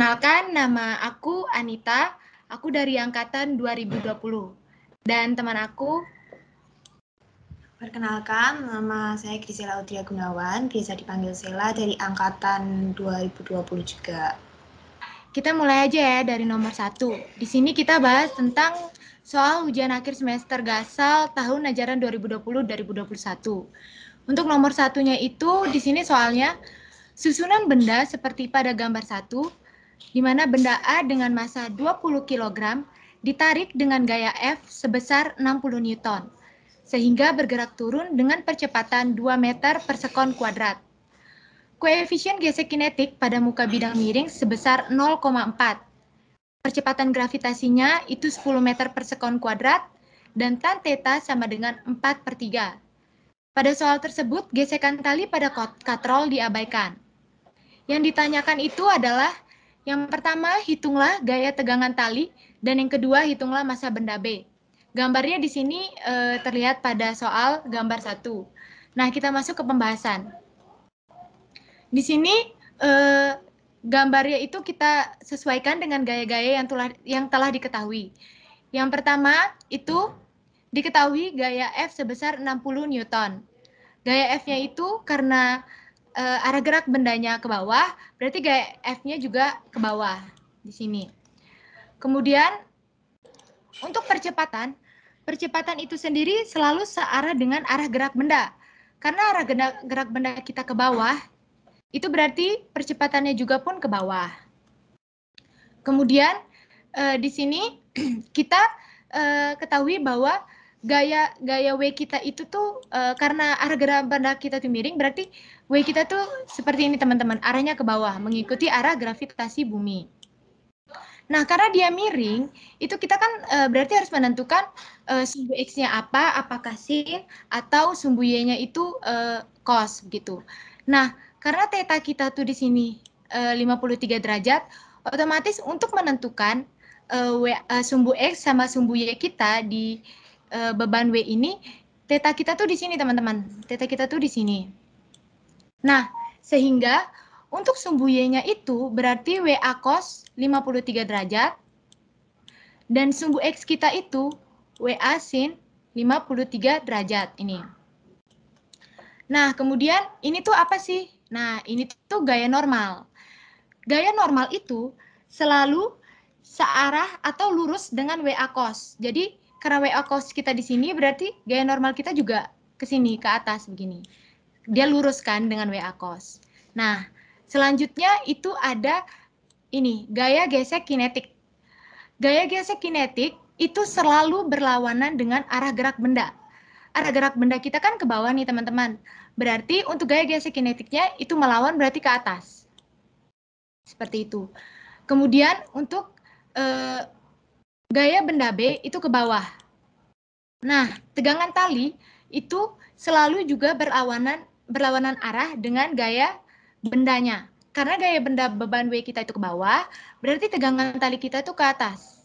Perkenalkan, nama aku Anita, aku dari angkatan 2020. Dan teman aku, Perkenalkan, nama saya Grisela Udria Gunawan, biasa dipanggil Sela dari angkatan 2020 juga. kita mulai aja ya dari nomor 1. Di sini kita bahas tentang soal ujian akhir semester GASAL tahun ajaran 2020-2021. Untuk nomor satunya itu, di sini soalnya susunan benda seperti pada gambar 1, di mana benda A dengan massa 20 kg ditarik dengan gaya F sebesar 60 Newton, sehingga bergerak turun dengan percepatan 2 meter per sekon kuadrat. Koefisien gesek kinetik pada muka bidang miring sebesar 0,4. Percepatan gravitasinya itu 10 meter per sekon kuadrat, dan tan theta sama dengan 4/3. Pada soal tersebut, gesekan tali pada katrol diabaikan. Yang ditanyakan itu adalah yang pertama, hitunglah gaya tegangan tali, dan yang kedua, hitunglah massa benda B. Gambarnya di sini terlihat pada soal gambar 1. Nah, kita masuk ke pembahasan. Di sini gambarnya itu kita sesuaikan dengan gaya-gaya yang telah diketahui. Yang pertama itu diketahui gaya F sebesar 60 Newton. Gaya F-nya itu karena arah gerak bendanya ke bawah, berarti gaya F-nya juga ke bawah di sini. Kemudian untuk percepatan itu sendiri selalu searah dengan arah gerak benda. Karena arah gerak benda kita ke bawah, itu berarti percepatannya juga pun ke bawah. Kemudian di sini kita ketahui bahwa gaya W kita itu tuh karena arah gerak benda kita tuh miring, berarti W kita tuh seperti ini teman-teman, arahnya ke bawah, mengikuti arah gravitasi bumi. Nah, karena dia miring, itu kita kan berarti harus menentukan sumbu X-nya apa, apakah sin, atau sumbu Y-nya itu cos, gitu. Nah, karena theta kita tuh di sini 53 derajat, otomatis untuk menentukan sumbu X sama sumbu Y kita di beban W ini, theta kita tuh di sini, teman-teman. Theta kita tuh di sini. Nah, sehingga untuk sumbu Y-nya itu berarti WA cos 53 derajat, dan sumbu X kita itu WA sin 53 derajat ini. Nah, kemudian ini tuh apa sih? Nah, ini tuh gaya normal. Gaya normal itu selalu searah atau lurus dengan WA cos. Jadi, karena WA cos kita di sini berarti gaya normal kita juga ke sini, ke atas begini. Dia lurus kan dengan WA cos. Nah, selanjutnya itu ada ini, gaya gesek kinetik. Gaya gesek kinetik itu selalu berlawanan dengan arah gerak benda. Arah gerak benda kita kan ke bawah nih teman-teman. Berarti untuk gaya gesek kinetiknya itu melawan berarti ke atas. Seperti itu. Kemudian untuk gaya benda B itu ke bawah. Nah, tegangan tali itu selalu juga berlawanan arah dengan gaya bendanya. Karena gaya benda beban W kita itu ke bawah, berarti tegangan tali kita itu ke atas.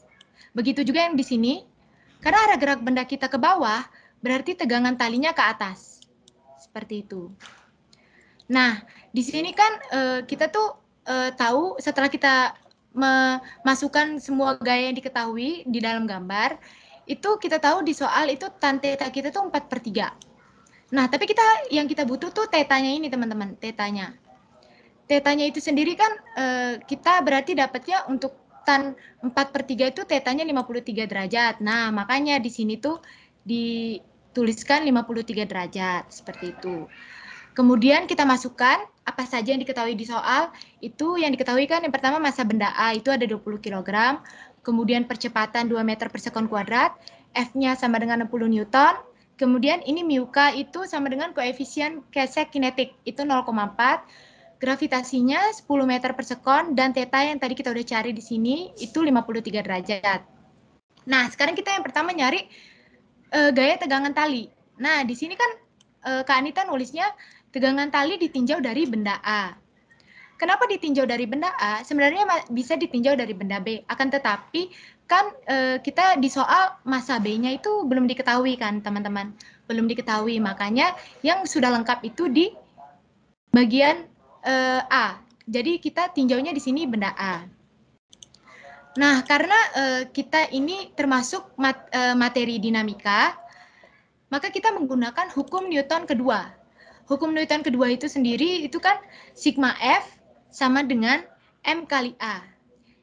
Begitu juga yang di sini, karena arah gerak benda kita ke bawah, berarti tegangan talinya ke atas. Seperti itu. Nah, di sini kan kita tuh tahu setelah kita memasukkan semua gaya yang diketahui di dalam gambar, itu kita tahu di soal itu tan theta kita tuh 4/3. Nah, tapi yang kita butuh tuh tetanya ini teman-teman, tetanya. Tetanya itu sendiri kan kita berarti dapatnya untuk tan 4/3 itu tetanya 53 derajat. Nah, makanya di sini tuh dituliskan 53 derajat, seperti itu. Kemudian kita masukkan apa saja yang diketahui di soal. Itu yang diketahui kan yang pertama massa benda A itu ada 20 kg. Kemudian percepatan 2 meter per sekon kuadrat. F-nya sama dengan 60 Newton. Kemudian ini mu K itu sama dengan koefisien gesek kinetik itu 0,4. Gravitasinya 10 meter per sekon dan theta yang tadi kita udah cari di sini itu 53 derajat. Nah, sekarang kita yang pertama nyari gaya tegangan tali. Nah, di sini kan Kak Anita nulisnya tegangan tali ditinjau dari benda A. Kenapa ditinjau dari benda A? Sebenarnya bisa ditinjau dari benda B. Akan tetapi kan kita di soal massa B-nya itu belum diketahui kan teman-teman. Belum diketahui. Makanya yang sudah lengkap itu di bagian A. Jadi kita tinjaunya di sini benda A. Nah, karena kita ini termasuk materi dinamika, maka kita menggunakan hukum Newton kedua. Hukum Newton kedua itu sendiri itu kan sigma F sama dengan M kali A.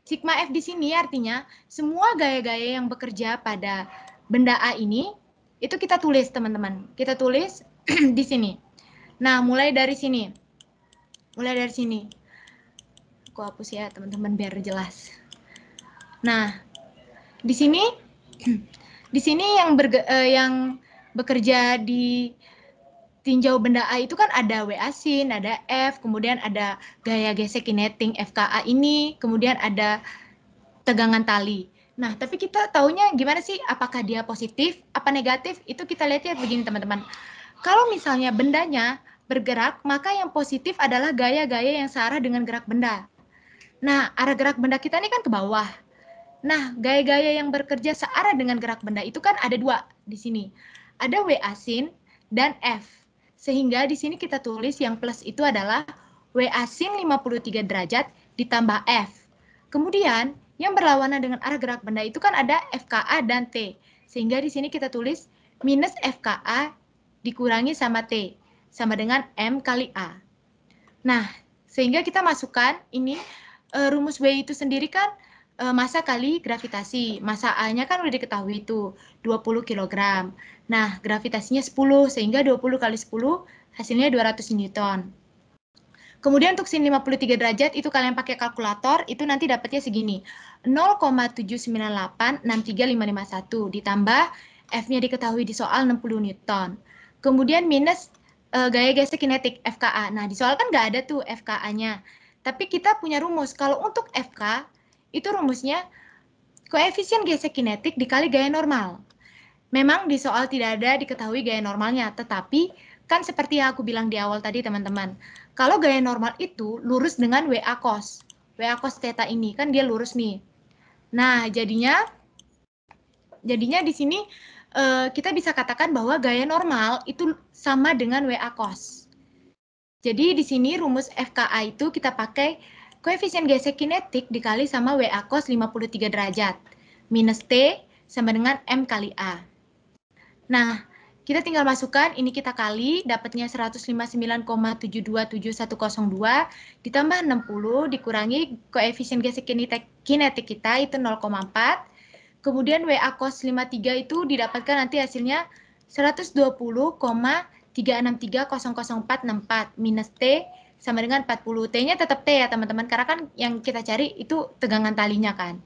Sigma F di sini artinya semua gaya-gaya yang bekerja pada benda A ini itu kita tulis, teman-teman. Kita tulis di sini. Nah, mulai dari sini. Mulai dari sini. Aku hapus ya, teman-teman, biar jelas. Nah, di sini yang bekerja di tinjau benda A itu kan ada W asin, ada F, kemudian ada gaya gesek kinetik FKA ini, kemudian ada tegangan tali. Nah, tapi kita taunya gimana sih? Apakah dia positif, apa negatif? Itu kita lihat ya begini, teman-teman. Kalau misalnya bendanya bergerak, maka yang positif adalah gaya-gaya yang searah dengan gerak benda. Nah, arah gerak benda kita ini kan ke bawah. Nah, gaya-gaya yang bekerja searah dengan gerak benda itu kan ada dua di sini. Ada W asin dan F. Sehingga di sini kita tulis yang plus itu adalah W asin 53 derajat ditambah F. Kemudian, yang berlawanan dengan arah gerak benda itu kan ada FKA dan T. Sehingga di sini kita tulis minus FKA dikurangi sama T. Sama dengan M kali A. Nah, sehingga kita masukkan ini rumus W itu sendiri kan massa kali gravitasi. Massa A-nya kan udah diketahui itu 20 kg. Nah, gravitasinya 10 sehingga 20 kali 10 hasilnya 200 Newton. Kemudian untuk sin 53 derajat itu kalian pakai kalkulator itu nanti dapatnya segini. 0,7986351 ditambah F-nya diketahui di soal 60 Newton. Kemudian minus gaya gesek kinetik FKA. Nah, di soal kan nggak ada tuh FKA-nya. Tapi kita punya rumus. Kalau untuk FK, itu rumusnya koefisien gesek kinetik dikali gaya normal. Memang di soal tidak ada diketahui gaya normalnya, tetapi kan seperti yang aku bilang di awal tadi, teman-teman. Kalau gaya normal itu lurus dengan WA cos. WA cos theta ini, kan dia lurus nih. Nah, jadinya di sini kita bisa katakan bahwa gaya normal itu sama dengan WA cos. Jadi di sini rumus FKA itu kita pakai koefisien gesek kinetik dikali sama WA cos 53 derajat. Minus T sama dengan M kali A. Nah, kita tinggal masukkan, ini kita kali, dapatnya 159,727102, ditambah 60, dikurangi koefisien gesek kinetik kita, itu 0,4. Kemudian WA cos 53 itu didapatkan nanti hasilnya 120,363,00464 minus T sama dengan 40. T-nya tetap T ya teman-teman, karena kan yang kita cari itu tegangan talinya kan.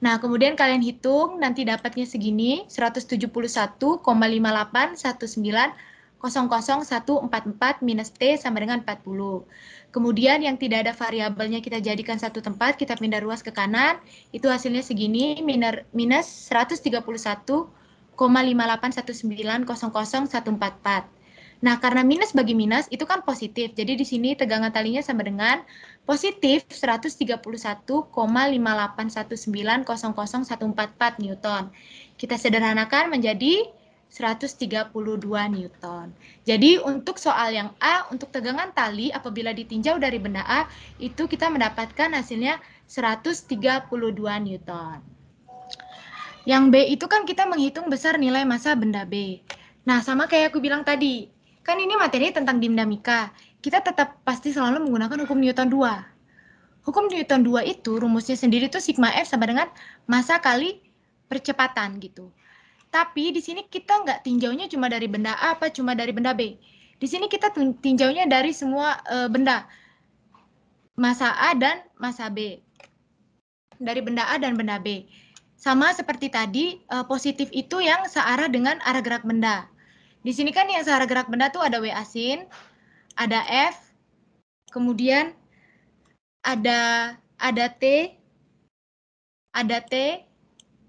Nah, kemudian kalian hitung, nanti dapatnya segini, 171,5819,00144 minus T sama dengan 40. Kemudian yang tidak ada variabelnya kita jadikan satu tempat, kita pindah ruas ke kanan, itu hasilnya segini, minus 131,5819,00144. Nah, karena minus bagi minus itu kan positif. Jadi di sini tegangan talinya sama dengan positif 131,5819,00144 Newton. Kita sederhanakan menjadi 132 Newton. Jadi untuk soal yang A, untuk tegangan tali apabila ditinjau dari benda A, itu kita mendapatkan hasilnya 132 Newton. Yang B itu kan kita menghitung besar nilai massa benda B. Nah, sama kayak aku bilang tadi, kan ini materi tentang dinamika. Kita tetap pasti selalu menggunakan hukum Newton 2. Hukum Newton 2 itu rumusnya sendiri tuh sigma F sama dengan massa kali percepatan gitu. Tapi di sini kita nggak tinjaunya cuma dari benda A apa cuma dari benda B. Di sini kita tinjaunya dari semua benda. Massa A dan massa B. Dari benda A dan benda B. Sama seperti tadi, positif itu yang searah dengan arah gerak benda. Di sini kan yang searah gerak benda tuh ada W asin, ada F, kemudian ada T,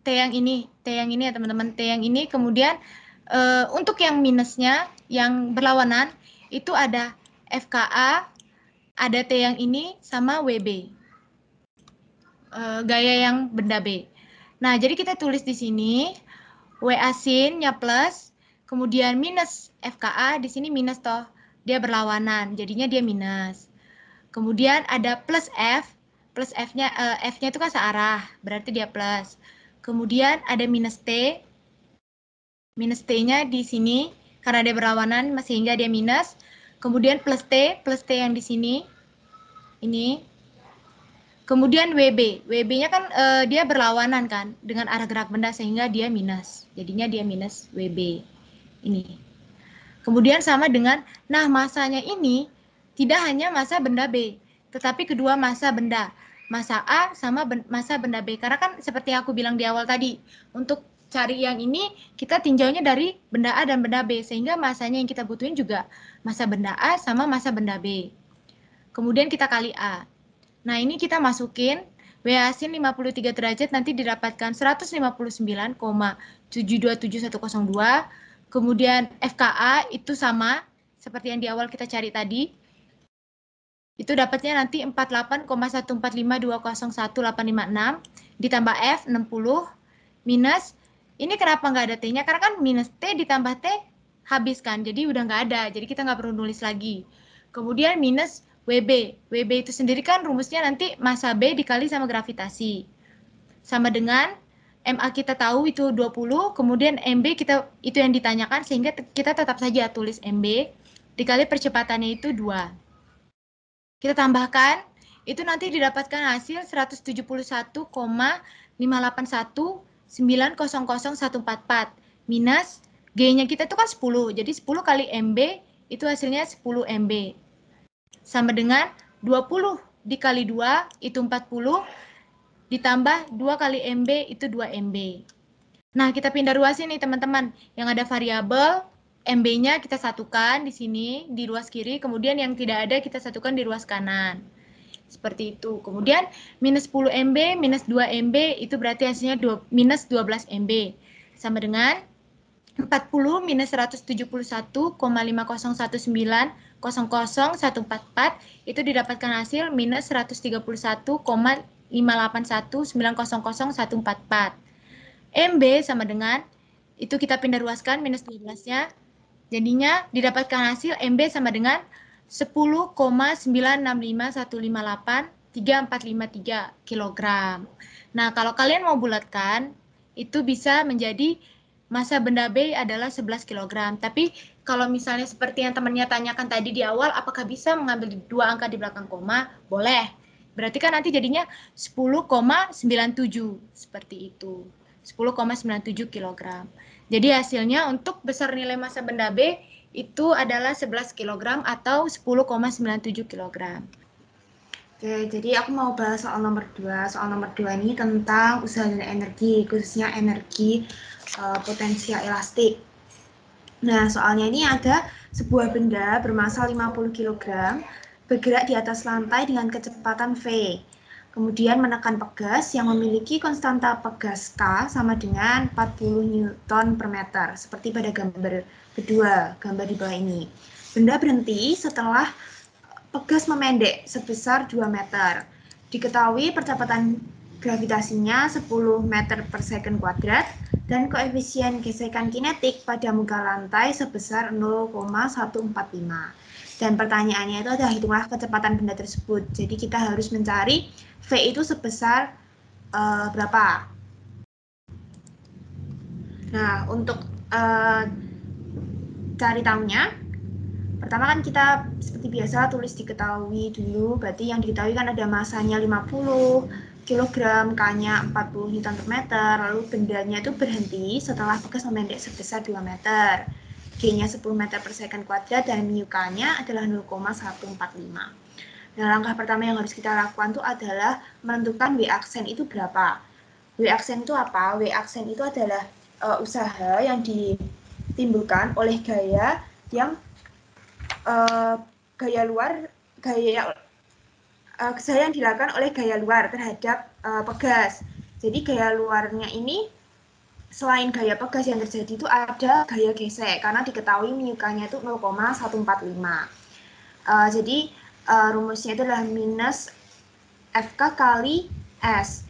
T yang ini ya teman-teman, T yang ini. Kemudian untuk yang minusnya, yang berlawanan, itu ada FKA, ada T yang ini, sama WB. Gaya yang benda B. Nah, jadi kita tulis di sini, W asinnya plus, kemudian minus FKA, di sini minus toh, dia berlawanan, jadinya dia minus. Kemudian ada plus F, plus F-nya F-nya itu kan searah, berarti dia plus. Kemudian ada minus T. Minus T-nya di sini karena dia berlawanan sehingga dia minus. Kemudian plus T yang di sini. Ini. Kemudian WB. WB-nya kan dia berlawanan kan dengan arah gerak benda sehingga dia minus. Jadinya dia minus WB. Ini. Kemudian sama dengan, nah masanya ini tidak hanya massa benda B, tetapi kedua massa benda. Massa A sama massa benda B. Karena kan seperti yang aku bilang di awal tadi, untuk cari yang ini kita tinjaunya dari benda A dan benda B. Sehingga massanya yang kita butuhin juga massa benda A sama massa benda B. Kemudian kita kali A. Nah ini kita masukin W hasil 53 derajat nanti didapatkan 159,727102. Kemudian FKA itu sama seperti yang di awal kita cari tadi. Itu dapatnya nanti 48,145201856 ditambah F 60 minus, ini kenapa nggak ada T-nya? Karena kan minus T ditambah T habis kan, jadi udah nggak ada, jadi kita nggak perlu nulis lagi. Kemudian minus WB. WB itu sendiri kan rumusnya nanti massa B dikali sama gravitasi. Sama dengan MA kita tahu itu 20, kemudian MB kita itu yang ditanyakan sehingga kita tetap saja tulis MB dikali percepatannya itu 2. Kita tambahkan, itu nanti didapatkan hasil 171,581,900,144 minus G-nya kita itu kan 10. Jadi 10 kali MB itu hasilnya 10 MB. Sama dengan 20 dikali 2 itu 40 ditambah 2 kali MB itu 2 MB. Nah, kita pindah ruasin nih teman-teman. Yang ada variabel MB-nya kita satukan di sini, di ruas kiri. Kemudian yang tidak ada kita satukan di ruas kanan. Seperti itu. Kemudian minus 10 MB, minus 2 MB, itu berarti hasilnya minus 12 MB. Sama dengan 40 minus 171,501900144, itu didapatkan hasil minus 131,581,900,144. MB sama dengan, itu kita pindah ruaskan minus 12-nya, jadinya didapatkan hasil MB sama dengan 10,9651583,453 kg. Nah, kalau kalian mau bulatkan, itu bisa menjadi massa benda B adalah 11 kg. Tapi kalau misalnya seperti yang temannya tanyakan tadi di awal, apakah bisa mengambil 2 angka di belakang koma? Boleh. Berarti kan nanti jadinya 10,97 seperti itu. 10,97 kg. Jadi hasilnya untuk besar nilai massa benda B itu adalah 11 kg atau 10,97 kg. Oke, jadi aku mau bahas soal nomor 2. Soal nomor 2 ini tentang usaha dan energi, khususnya energi potensial elastik. Nah, soalnya ini ada sebuah benda bermassa 50 kg bergerak di atas lantai dengan kecepatan V. Kemudian menekan pegas yang memiliki konstanta pegas K sama dengan 40 Newton per meter, seperti pada gambar kedua, gambar di bawah ini. Benda berhenti setelah pegas memendek sebesar 2 meter. Diketahui percepatan gravitasinya 10 meter per second kuadrat dan koefisien gesekan kinetik pada muka lantai sebesar 0,145. Dan pertanyaannya itu adalah hitunglah kecepatan benda tersebut. Jadi kita harus mencari V itu sebesar berapa. Nah, untuk cari tahunya, pertama kan kita seperti biasa tulis diketahui dulu. Berarti yang diketahui kan ada masanya 50 kg, K-nya 40 Newton per meter, lalu bendanya itu berhenti setelah pegas memendek sebesar 2 meter. G-nya 10 meter per second kuadrat dan mu K-nya adalah 0,145. Nah, langkah pertama yang harus kita lakukan itu adalah menentukan W aksen itu berapa. W aksen itu apa? W aksen itu adalah usaha yang ditimbulkan oleh gaya yang usaha yang dilakukan oleh gaya luar terhadap pegas. Jadi gaya luarnya ini selain gaya pegas yang terjadi itu ada gaya gesek karena diketahui mu K-nya itu 0,145. Jadi rumusnya itu adalah minus FK kali S.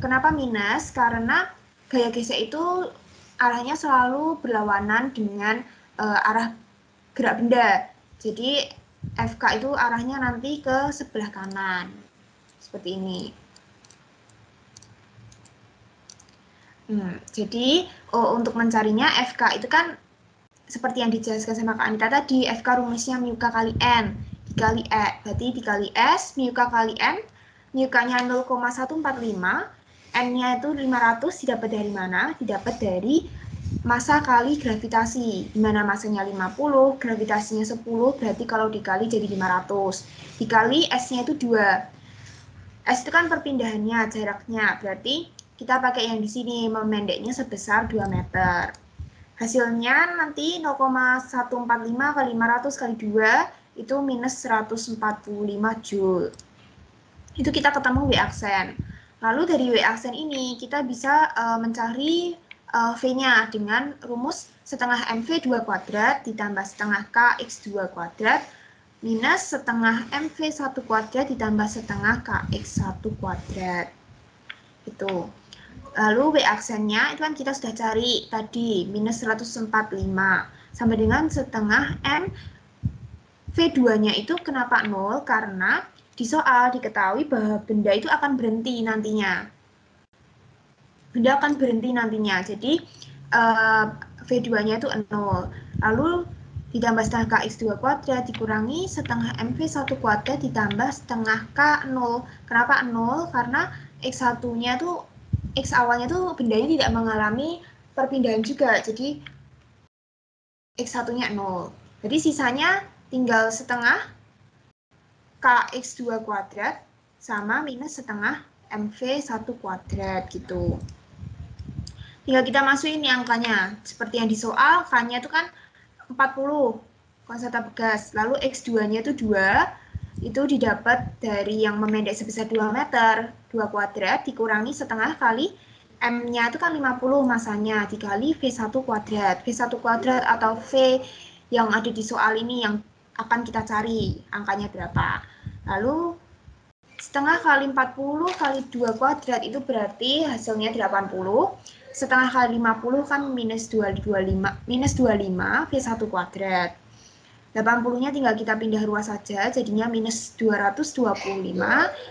Kenapa minus? Karena gaya gesek itu arahnya selalu berlawanan dengan arah gerak benda. Jadi FK itu arahnya nanti ke sebelah kanan. seperti ini. Jadi untuk mencarinya FK itu kan seperti yang dijelaskan sama Kak Anita tadi, FK rumusnya MUK kali N dikali E, berarti dikali S, MUK kali N, MUK-nya 0,145, N-nya itu 500, didapat dari mana? Didapat dari massa kali gravitasi, di mana massanya 50, gravitasinya 10, berarti kalau dikali jadi 500. Dikali S-nya itu 2. S itu kan perpindahannya, jaraknya, berarti kita pakai yang di sini, memendeknya sebesar 2 meter. Hasilnya nanti 0,145 kali 500 kali 2 itu minus 145 Joule. Itu kita ketemu W aksen. Lalu dari W aksen ini kita bisa mencari V-nya dengan rumus setengah MV 2 kuadrat ditambah setengah KX2 kuadrat minus setengah MV 1 kuadrat ditambah setengah KX1 kuadrat. Itu. Lalu W aksennya itu kan kita sudah cari tadi, minus 145, sama dengan setengah M. V2-nya itu kenapa 0? Karena di soal diketahui bahwa benda itu akan berhenti nantinya. Benda akan berhenti nantinya, jadi V2-nya itu 0. Lalu ditambah setengah KX2 kuadrat dikurangi setengah MV1 kuadrat ditambah setengah K0. Kenapa 0? Karena X1-nya itu X awalnya tuh bendanya tidak mengalami perpindahan juga, jadi X1-nya 0. Jadi sisanya tinggal setengah KX2 kuadrat sama minus setengah MV1 kuadrat gitu. Tinggal kita masukin nih angkanya. Seperti yang di soal, K-nya itu kan 40, konstan Pegas. Lalu X2-nya itu 2, itu didapat dari yang memendek sebesar 2 meter, 2 kuadrat dikurangi setengah kali M-nya itu kan 50 masanya, dikali V1 kuadrat. V1 kuadrat atau V yang ada di soal ini yang akan kita cari, angkanya berapa. Lalu setengah kali 40 kali 2 kuadrat itu berarti hasilnya 80. Setengah kali 50 kan minus 25 V1 kuadrat. 80-nya tinggal kita pindah ruas saja, jadinya minus 225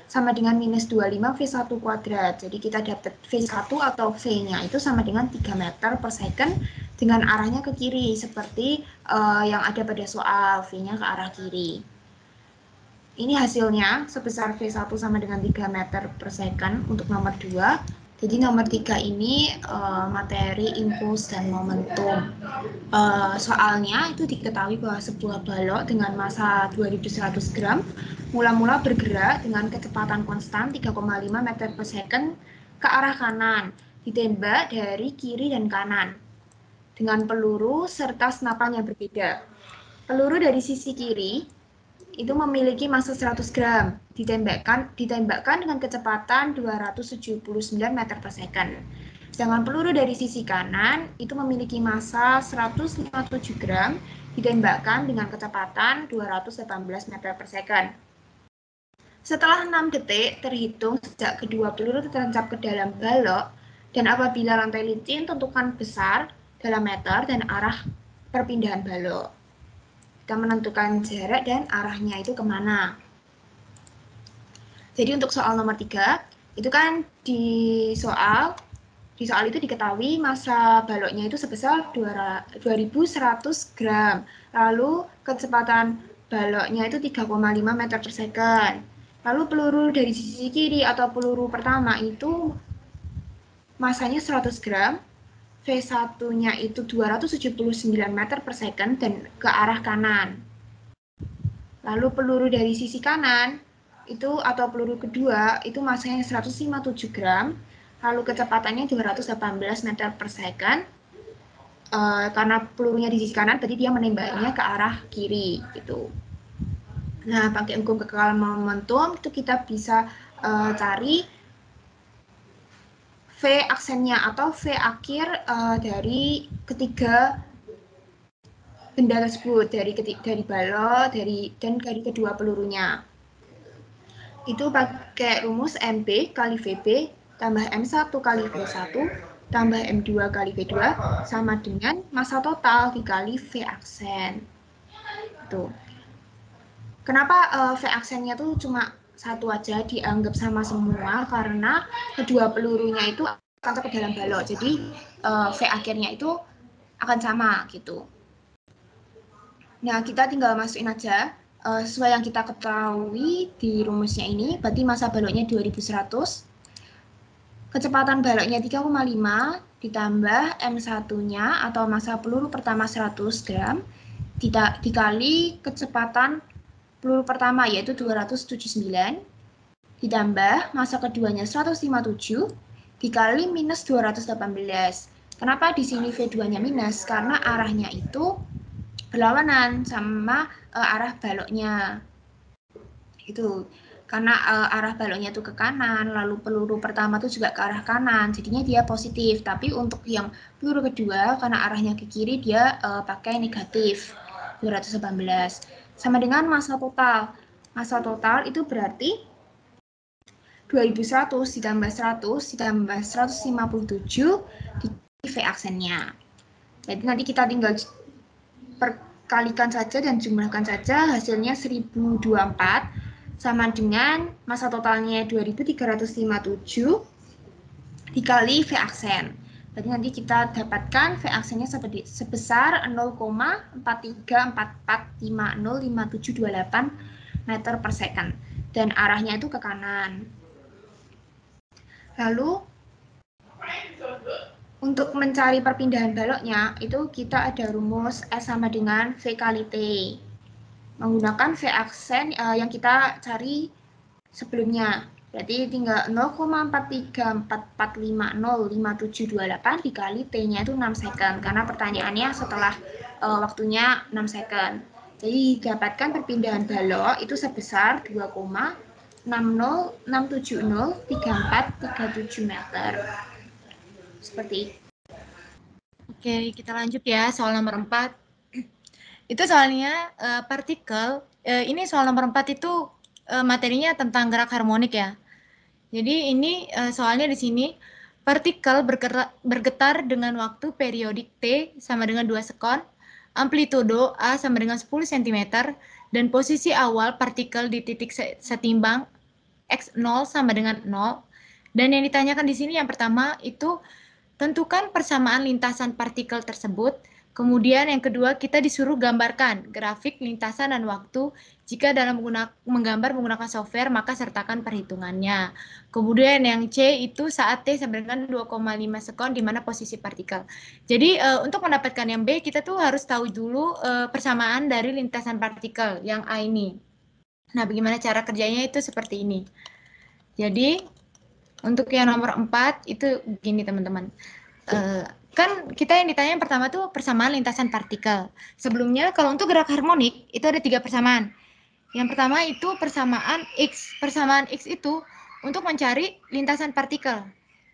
sama dengan minus 25 V1 kuadrat. Jadi kita dapat V1 atau V-nya itu sama dengan 3 meter per second dengan arahnya ke kiri, seperti yang ada pada soal, V-nya ke arah kiri. Ini hasilnya sebesar V1 sama dengan 3 meter per second untuk nomor 2. Jadi nomor 3 ini materi impuls dan momentum. Soalnya itu diketahui bahwa sebuah balok dengan massa 2100 gram mula-mula bergerak dengan kecepatan konstan 3,5 meter per second ke arah kanan, ditembak dari kiri dan kanan dengan peluru serta senapan yang berbeda. Peluru dari sisi kiri itu memiliki massa 100 gram, ditembakkan dengan kecepatan 279 meter per second. Sedangkan peluru dari sisi kanan itu memiliki massa 157 gram, ditembakkan dengan kecepatan 218 meter per second. Setelah 6 detik terhitung sejak kedua peluru tertancap ke dalam balok, dan apabila lantai licin tentukan besar dalam meter dan arah perpindahan balok. Kita menentukan jarak dan arahnya itu kemana. Jadi untuk soal nomor 3, itu kan di soal itu diketahui massa baloknya itu sebesar 2100 gram. Lalu kecepatan baloknya itu 3,5 meter per second. Lalu peluru dari sisi kiri atau peluru pertama itu massanya 100 gram. V1-nya itu 279 meter per second dan ke arah kanan. Lalu peluru dari sisi kanan itu atau peluru kedua itu massanya 157 gram, lalu kecepatannya 218 meter per second. Karena pelurunya di sisi kanan, berarti dia menembaknya ke arah kiri gitu. Nah, pakai hukum kekekalan momentum itu kita bisa cari V aksennya atau V akhir dari ketiga benda tersebut, dari balok, dan dari kedua pelurunya. Itu pakai rumus MB kali VB tambah M1 kali V1 tambah M2 kali V2 sama dengan massa total dikali V aksen. Tuh. Kenapa V aksennya tuh cuma satu aja dianggap sama semua karena kedua pelurunya itu akan ke dalam balok. Jadi V akhirnya itu akan sama gitu. Nah, kita tinggal masukin aja sesuai yang kita ketahui di rumusnya ini, berarti massa baloknya 2100. Kecepatan baloknya 3,5 ditambah M1-nya atau massa peluru pertama 100 gram dikali kecepatan peluru pertama yaitu 279 ditambah massa keduanya 157 dikali minus 218. Kenapa di sini V2-nya minus? Karena arahnya itu berlawanan sama arah baloknya. Itu karena arah baloknya itu ke kanan, lalu peluru pertama itu juga ke arah kanan, jadinya dia positif. Tapi untuk yang peluru kedua, karena arahnya ke kiri, dia pakai negatif, 218. Sama dengan massa total. Massa total itu berarti 2100 ditambah 100 ditambah 157 di V aksennya. Jadi nanti kita tinggal perkalikan saja dan jumlahkan saja, hasilnya 1024 sama dengan massa totalnya 2357 dikali V aksen. Jadi nanti kita dapatkan V aksennya sebesar 0,4344505728 meter per second. Dan arahnya itu ke kanan. Lalu, untuk mencari perpindahan baloknya, itu kita ada rumus S sama dengan V kali T. Menggunakan V aksen yang kita cari sebelumnya. Berarti tinggal 0,4344505728 dikali T-nya itu 6 second. Karena pertanyaannya setelah waktunya 6 second. Jadi dapatkan perpindahan balok itu sebesar 2,606703437 meter. Seperti itu. Oke, kita lanjut ya soal nomor 4. Itu soalnya partikel. Ini soal nomor 4 itu materinya tentang gerak harmonik ya. Jadi ini soalnya di sini partikel bergetar dengan waktu periodik T sama dengan 2 sekon, amplitudo A sama dengan 10 cm, dan posisi awal partikel di titik setimbang X0 sama dengan 0. Dan yang ditanyakan di sini yang pertama itu tentukan persamaan lintasan partikel tersebut. Kemudian yang kedua, kita disuruh gambarkan grafik lintasan dan waktu. Jika dalam menggambar menggunakan software, maka sertakan perhitungannya. Kemudian yang C itu saat T sama dengan 2,5 sekon di mana posisi partikel. Jadi untuk mendapatkan yang B, kita tuh harus tahu dulu persamaan dari lintasan partikel yang A ini. Nah, bagaimana cara kerjanya itu seperti ini. Jadi, untuk yang nomor 4 itu begini teman-teman. Kan kita yang ditanya yang pertama tuh persamaan lintasan partikel. Sebelumnya kalau untuk gerak harmonik itu ada 3 persamaan. Yang pertama itu persamaan X. Persamaan X itu untuk mencari lintasan partikel.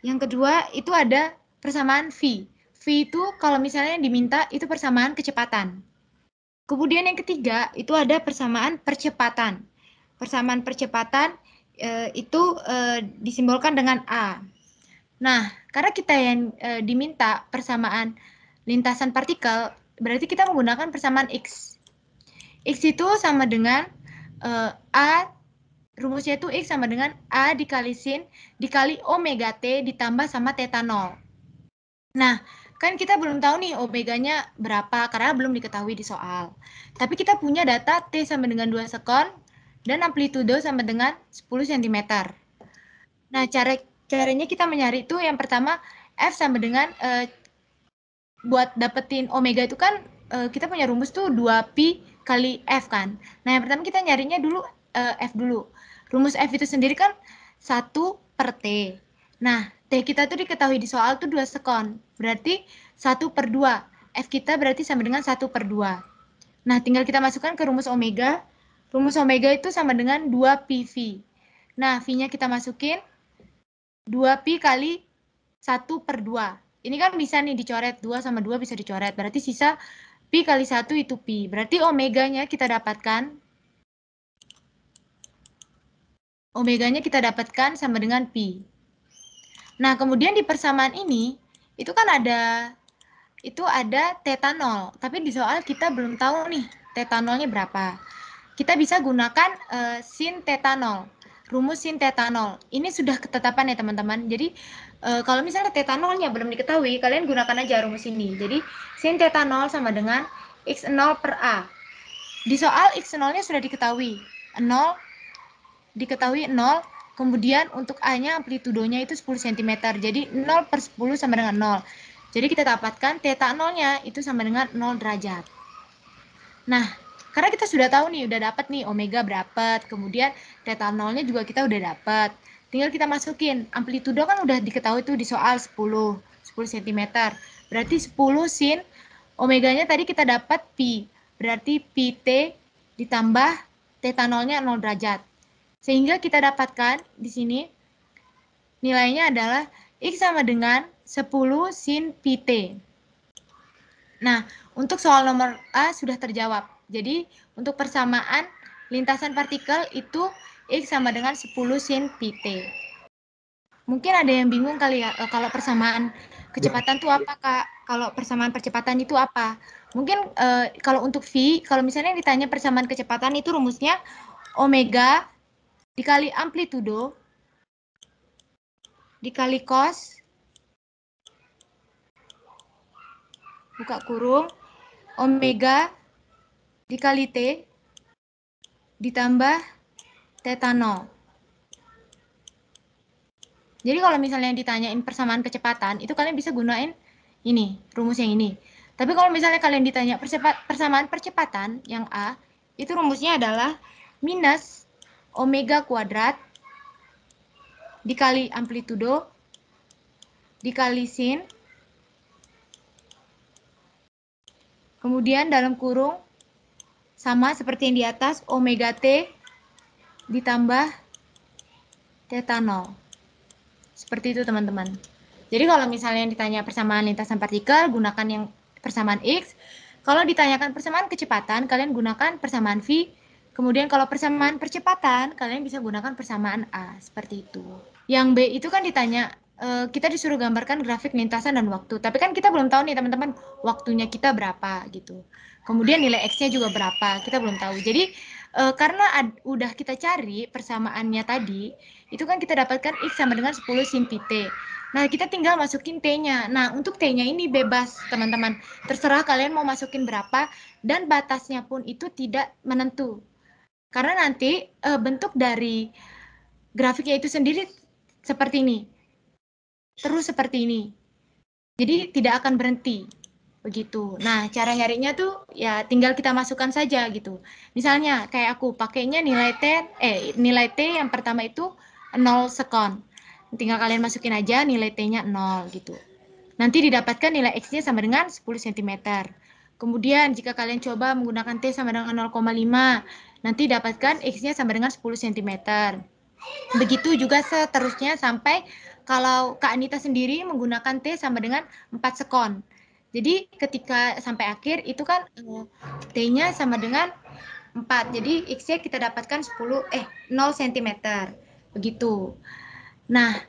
Yang kedua itu ada persamaan V. V itu kalau misalnya diminta itu persamaan kecepatan. Kemudian yang ketiga itu ada persamaan percepatan. Persamaan percepatan itu disimbolkan dengan A. Nah, karena kita yang diminta persamaan lintasan partikel, berarti kita menggunakan persamaan X. X itu sama dengan A, rumusnya itu X sama dengan A dikali sin, dikali omega T ditambah sama theta 0. Nah, kan kita belum tahu nih omeganya berapa, karena belum diketahui di soal. Tapi kita punya data T sama dengan 2 sekon, dan amplitudo sama dengan 10 cm. Nah, caranya kita mencari itu yang pertama F sama dengan buat dapetin omega itu kan kita punya rumus tuh 2pi kali F kan. Nah, yang pertama kita nyarinya dulu F dulu. Rumus F itu sendiri kan 1 per T. Nah, T kita tuh diketahui di soal tuh 2 sekon. Berarti 1 per 2. F kita berarti sama dengan 1 per 2. Nah, tinggal kita masukkan ke rumus omega. Rumus omega itu sama dengan 2pi V. Nah, V-nya kita masukin 2pi kali 1 per 2. Ini kan bisa nih dicoret, 2 sama 2 bisa dicoret. Berarti sisa pi kali 1 itu pi. Berarti omeganya kita dapatkan sama dengan pi. Nah, kemudian di persamaan ini, itu kan ada theta 0. Tapi di soal kita belum tahu nih theta 0-nya berapa. Kita bisa gunakan sin theta 0. rumus sin theta 0. Ini sudah ketetapan ya teman-teman. Jadi kalau misalnya theta 0-nya belum diketahui, kalian gunakan aja rumus ini. Jadi sin theta 0 sama dengan x0 per A. Di soal x0-nya sudah diketahui. 0 diketahui 0, kemudian untuk A-nya amplitudonya itu 10 cm. Jadi 0 per 10 sama dengan 0. Jadi kita dapatkan theta 0-nya itu sama dengan 0 derajat. Nah, karena kita sudah tahu nih, udah dapat nih omega berapa, kemudian theta 0-nya juga kita udah dapat. Tinggal kita masukin, amplitudo kan udah diketahui tuh di soal 10 cm. Berarti 10 sin omeganya tadi kita dapat pi. Berarti pi t ditambah theta 0-nya 0 derajat. Sehingga kita dapatkan di sini nilainya adalah X sama dengan 10 sin pi t. Nah, untuk soal nomor A sudah terjawab. Jadi, untuk persamaan lintasan partikel itu X sama dengan 10 sin pi t. Mungkin ada yang bingung kali ya, kalau persamaan kecepatan itu apa, Kak? Kalau persamaan percepatan itu apa? Mungkin kalau untuk V, kalau misalnya ditanya persamaan kecepatan itu rumusnya omega dikali amplitudo dikali cos buka kurung omega dikali T ditambah theta 0. Jadi kalau misalnya ditanyain persamaan kecepatan, itu kalian bisa gunain ini, rumus yang ini. Tapi kalau misalnya kalian ditanya persamaan percepatan yang A, itu rumusnya adalah minus omega kuadrat dikali amplitudo dikali sin, kemudian dalam kurung sama seperti yang di atas, omega T ditambah theta 0. Seperti itu teman-teman. Jadi kalau misalnya ditanya persamaan lintasan partikel, gunakan yang persamaan X. Kalau ditanyakan persamaan kecepatan, kalian gunakan persamaan V. Kemudian kalau persamaan percepatan, kalian bisa gunakan persamaan A. Seperti itu. Yang B itu kan ditanya, kita disuruh gambarkan grafik lintasan dan waktu. Tapi kan kita belum tahu nih teman-teman, waktunya kita berapa gitu. Kemudian nilai X-nya juga berapa, kita belum tahu. Jadi karena udah kita cari persamaannya tadi, itu kan kita dapatkan X sama dengan 10 sin pi t. Nah, kita tinggal masukin T-nya. Nah, untuk T-nya ini bebas, teman-teman. Terserah kalian mau masukin berapa, dan batasnya pun itu tidak menentu. Karena nanti bentuk dari grafiknya itu sendiri seperti ini. Terus seperti ini. Jadi tidak akan berhenti. Begitu. Nah, cara nyarinya tuh ya tinggal kita masukkan saja gitu. Misalnya kayak aku pakainya nilai T yang pertama itu 0 sekon. Tinggal kalian masukin aja nilai T-nya 0 gitu. Nanti didapatkan nilai X-nya sama dengan 10 cm. Kemudian jika kalian coba menggunakan T sama dengan 0,5, nanti dapatkan X-nya sama dengan 10 cm. Begitu juga seterusnya sampai kalau Kak Anita sendiri menggunakan T sama dengan 4 sekon. Jadi ketika sampai akhir itu kan T-nya sama dengan 4. Jadi X-nya kita dapatkan 0 cm. Begitu. Nah,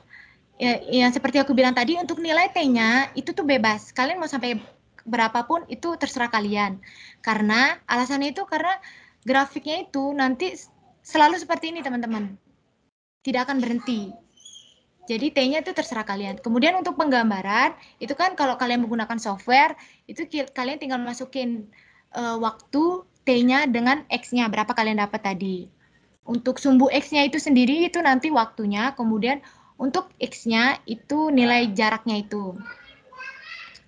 ya seperti aku bilang tadi, untuk nilai T-nya itu tuh bebas. Kalian mau sampai berapapun itu terserah kalian. Karena alasannya itu karena grafiknya itu nanti selalu seperti ini teman-teman. Tidak akan berhenti. Jadi T-nya itu terserah kalian. Kemudian untuk penggambaran, itu kan kalau kalian menggunakan software, itu kalian tinggal masukin waktu T-nya dengan X-nya, berapa kalian dapat tadi. Untuk sumbu X-nya itu sendiri, itu nanti waktunya, kemudian untuk X-nya itu nilai jaraknya itu.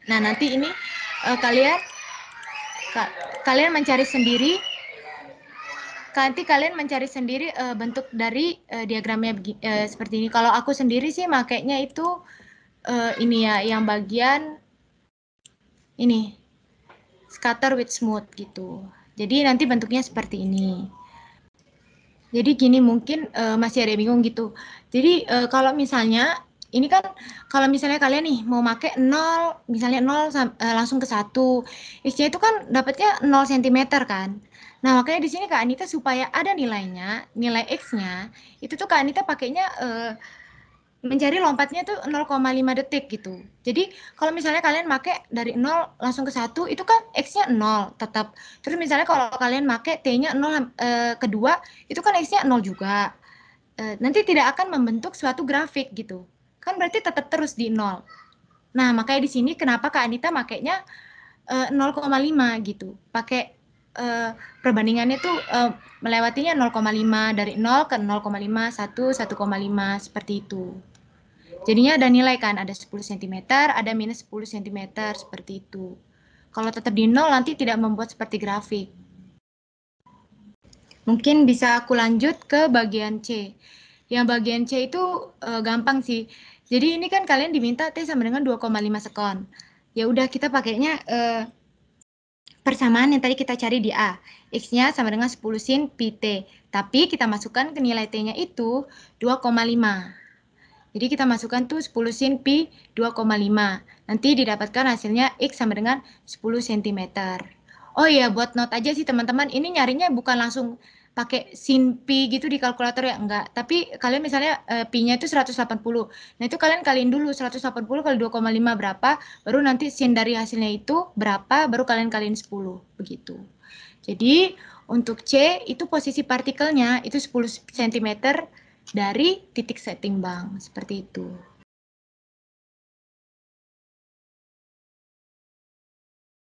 Nah, nanti ini kalian mencari sendiri. Nanti kalian mencari sendiri bentuk dari diagramnya seperti ini. Kalau aku sendiri sih makainya itu ini ya, yang bagian ini scatter with smooth gitu. Jadi nanti bentuknya seperti ini. Jadi gini, mungkin masih ada yang bingung gitu. Jadi kalau misalnya ini kan kalau misalnya kalian nih mau pakai 0, misalnya 0 langsung ke 1. X-nya itu kan dapatnya 0 cm kan. Nah, makanya di sini Kak Anita supaya ada nilainya, nilai X-nya, itu tuh Kak Anita pakainya mencari lompatnya tuh 0,5 detik gitu. Jadi kalau misalnya kalian pakai dari 0 langsung ke 1, itu kan X-nya 0 tetap. Terus misalnya kalau kalian pakai T-nya 0 kedua, itu kan X-nya 0 juga. nanti tidak akan membentuk suatu grafik gitu. Kan berarti tetap terus di 0. Nah, makanya di sini kenapa Kak Anita makainya 0,5 gitu. Pakai perbandingannya tuh melewatinya 0,5 dari 0 ke 0,5, 1,5 seperti itu. Jadinya ada nilai kan, ada 10 cm, ada minus 10 cm seperti itu. Kalau tetap di 0 nanti tidak membuat seperti grafik. Mungkin bisa aku lanjut ke bagian C. Yang bagian C itu gampang sih. Jadi ini kan kalian diminta T sama dengan 2,5 sekon. Ya udah kita pakainya persamaan yang tadi kita cari di A. X-nya sama dengan 10 sin pi T. Tapi kita masukkan ke nilai T-nya itu 2,5. Jadi kita masukkan tuh 10 sin pi 2,5. Nanti didapatkan hasilnya X sama dengan 10 cm. Oh iya, buat note aja sih teman-teman, ini nyarinya bukan langsung pakai sin pi gitu di kalkulator ya, enggak. Tapi kalian misalnya pi-nya itu 180. Nah itu kalian kaliin dulu 180 kali 2,5 berapa, baru nanti sin dari hasilnya itu berapa, baru kalian kaliin 10, begitu. Jadi untuk C itu posisi partikelnya itu 10 cm dari titik setting bank, seperti itu.